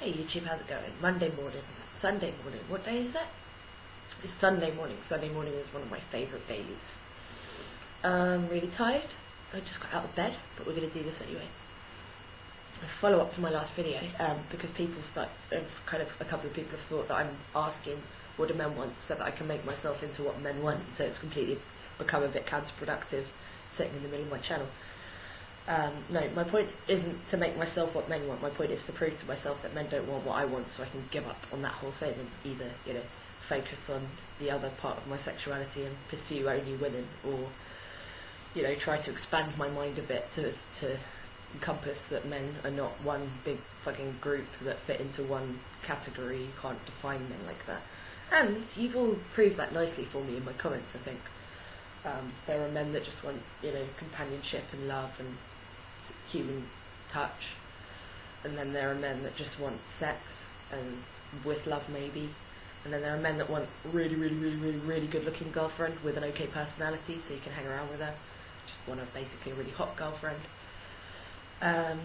Hey YouTube, how's it going? Monday morning, Sunday morning. What day is that? It's Sunday morning. Sunday morning is one of my favourite days. Really tired. I just got out of bed, but we're going to do this anyway. A follow up to my last video, because a couple of people have thought that I'm asking what do men want so that I can make myself into what men want. So it's completely become a bit counterproductive sitting in the middle of my channel. No, my point isn't to make myself what men want. My point is to prove to myself that men don't want what I want, so I can give up on that whole thing and either, focus on the other part of my sexuality and pursue only women, or, try to expand my mind a bit to encompass that men are not one big fucking group that fit into one category. You can't define men like that. And you've all proved that nicely for me in my comments, I think. There are men that just want, companionship and love and human touch, and then there are men that just want sex and with love maybe, and then there are men that want really good looking girlfriend with an okay personality so you can hang around with her, just want basically a really hot girlfriend. And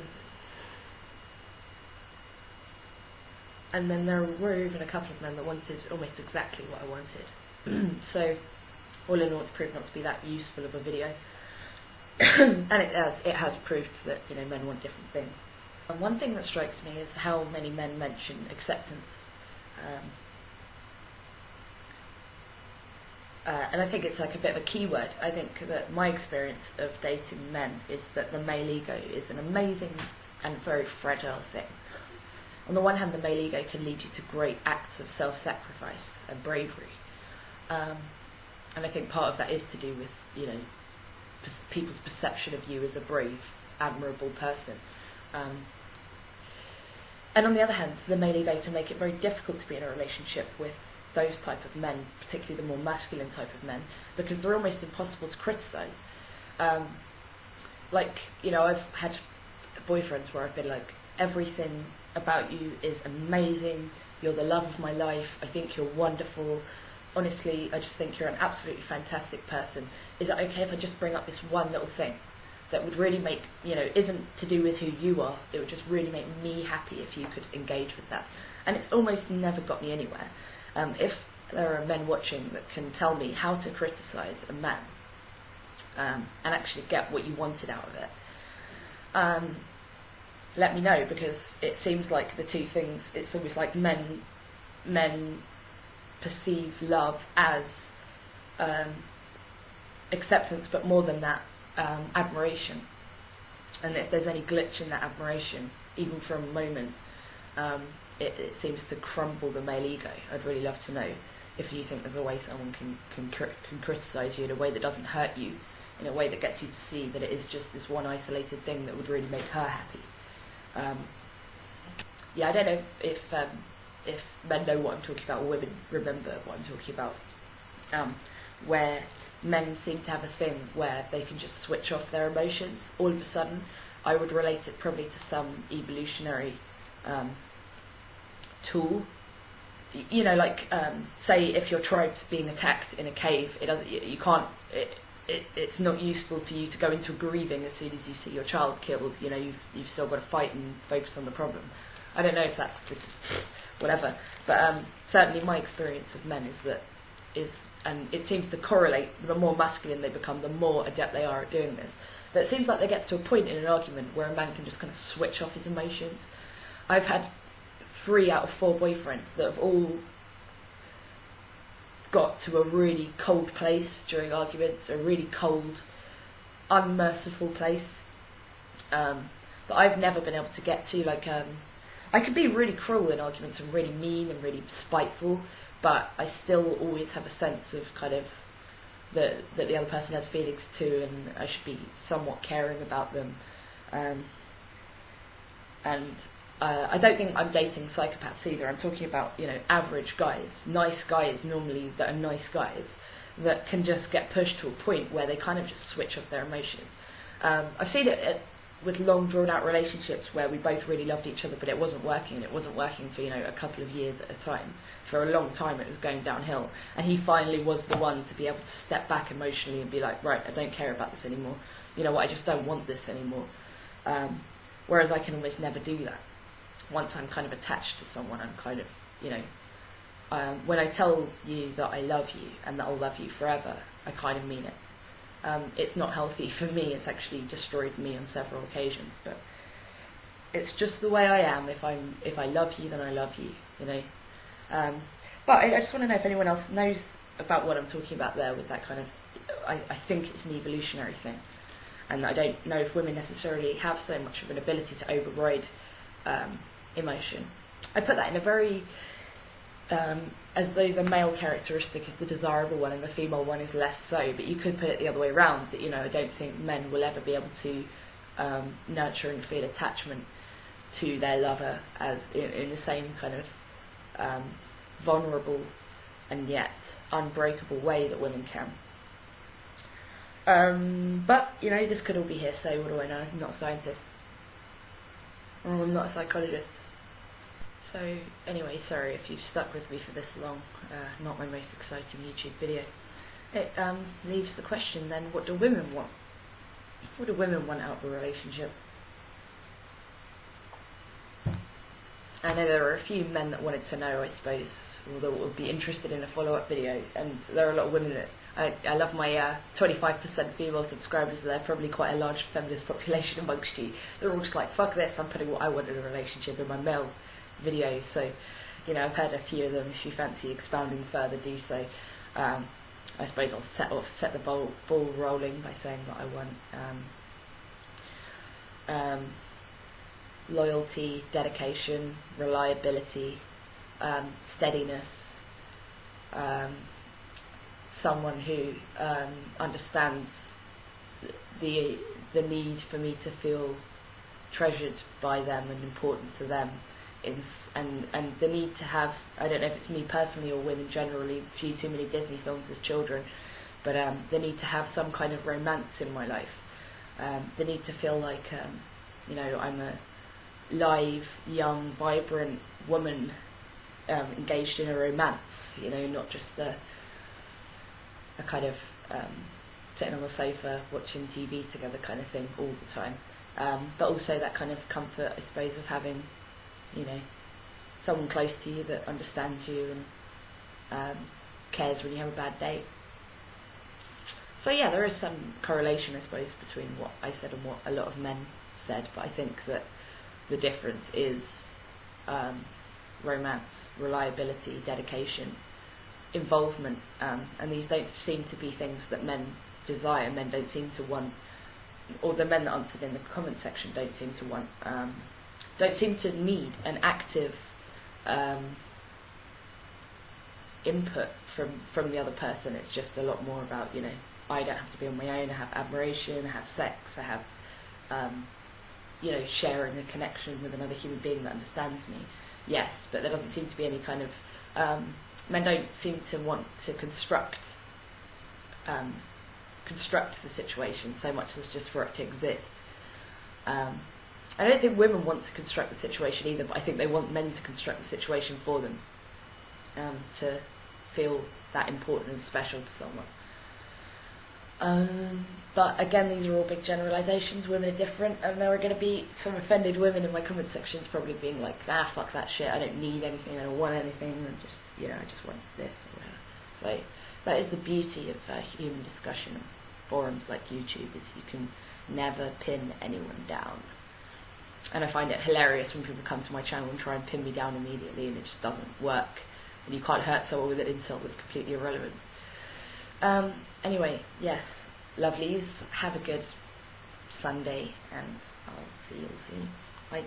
then there were even a couple of men that wanted almost exactly what I wanted. So all in all, it's proved not to be that useful of a video. And it has proved that men want different things. And one thing that strikes me is how many men mention acceptance, and I think it's like a bit of a key word. I think that my experience of dating men is that the male ego is an amazing and very fragile thing. On the one hand, the male ego can lead you to great acts of self-sacrifice and bravery, and I think part of that is to do with people's perception of you as a brave, admirable person. And on the other hand, the male ego can make it very difficult to be in a relationship with those type of men, particularly the more masculine type of men, because they're almost impossible to criticise. I've had boyfriends where I've been like, everything about you is amazing, you're the love of my life, I think you're wonderful, honestly, I just think you're an absolutely fantastic person. Is it okay if I just bring up this one little thing that would really make, isn't to do with who you are, it would just really make me happy if you could engage with that. And it's almost never got me anywhere. If there are men watching that can tell me how to criticise a man, and actually get what you wanted out of it, let me know, because it seems like the two things, it's always like men perceive love as acceptance, but more than that, admiration. And if there's any glitch in that admiration, even for a moment, it seems to crumble the male ego. I'd really love to know if you think there's a way someone can criticise you in a way that doesn't hurt you, in a way that gets you to see that it is just this one isolated thing that would really make her happy. I don't know if men know what I'm talking about, or women remember what I'm talking about, where men seem to have a thing where they can just switch off their emotions all of a sudden. I would relate it probably to some evolutionary tool. Say if your tribe's being attacked in a cave, it's not useful for you to go into grieving as soon as you see your child killed. You've still got to fight and focus on the problem. I don't know if this is whatever, but certainly my experience of men and it seems to correlate, the more masculine they become, the more adept they are at doing this. But it seems like there gets to a point in an argument where a man can just kind of switch off his emotions. I've had 3 out of 4 boyfriends that have all got to a really cold place during arguments, a really cold, unmerciful place, that I've never been able to get to. I could be really cruel in arguments and really mean and really spiteful, but I still always have a sense of that the other person has feelings too, and I should be somewhat caring about them. I don't think I'm dating psychopaths either. I'm talking about, average guys, nice guys normally, that are nice guys, that can just get pushed to a point where they kind of just switch off their emotions. I've seen it with long drawn out relationships where we both really loved each other, but it wasn't working, and it wasn't working for a couple of years at a time. For a long time it was going downhill, and he finally was the one to be able to step back emotionally and be like, right, I don't care about this anymore, you know what, I just don't want this anymore. Whereas I can almost never do that. once I'm kind of attached to someone, I'm kind of, you know, when I tell you that I love you and that I'll love you forever, I kind of mean it. It's not healthy for me. It's actually destroyed me on several occasions. But it's just the way I am. If I love you, then I love you. You know. But I just want to know if anyone else knows about what I'm talking about there with that kind of. I think it's an evolutionary thing, and I don't know if women necessarily have so much of an ability to override emotion. I put that in a very as though the male characteristic is the desirable one and the female one is less so, but you could put it the other way around, that, you know, I don't think men will ever be able to nurture and feel attachment to their lover as in the same kind of vulnerable and yet unbreakable way that women can. But, you know, this could all be hearsay. What do I know? I'm not a scientist. I'm not a psychologist. So, anyway, sorry if you've stuck with me for this long. Not my most exciting YouTube video. It leaves the question then, what do women want? What do women want out of a relationship? I know there are a few men that wanted to know, I suppose, or that would be interested in a follow-up video, and there are a lot of women that I love my 25% female subscribers. They're probably quite a large feminist population amongst you. They're all just like, fuck this, I'm putting what I want in a relationship in my male video. So, you know, I've heard a few of them. If you fancy expounding further, do so. I suppose I'll set the ball rolling by saying that I want loyalty, dedication, reliability, steadiness, someone who understands the need for me to feel treasured by them and important to them, and the need to have, I don't know if it's me personally or women generally, view too many Disney films as children, but the need to have some kind of romance in my life, the need to feel like you know, I'm a live, young, vibrant woman engaged in a romance, you know, not just a kind of sitting on the sofa watching TV together kind of thing all the time, but also that kind of comfort, I suppose, of having, you know, someone close to you that understands you and cares when you have a bad day. So yeah, there is some correlation, I suppose, between what I said and what a lot of men said, but I think that the difference is romance, reliability, dedication, involvement, and these don't seem to be things that men desire. Men don't seem to want, or the men that answered in the comment section don't seem to want, don't seem to need an active input from the other person. It's just a lot more about, you know, I don't have to be on my own, I have admiration, I have sex, I have you know, sharing a connection with another human being that understands me. Yes, but there doesn't seem to be any kind of men don't seem to want to construct the situation so much as just for it to exist. I don't think women want to construct the situation either, but I think they want men to construct the situation for them, to feel that important and special to someone. But again, these are all big generalizations. Women are different, and there are going to be some offended women in my comment sections probably being like, fuck that shit, I don't need anything, I don't want anything, and just, you know, I just want this or whatever. So that is the beauty of human discussion on forums like YouTube, is you can never pin anyone down. And I find it hilarious when people come to my channel and try and pin me down immediately, and it just doesn't work, and you can't hurt someone with an insult that's completely irrelevant. Anyway, yes, lovelies, have a good Sunday, and I'll see you all soon. Bye.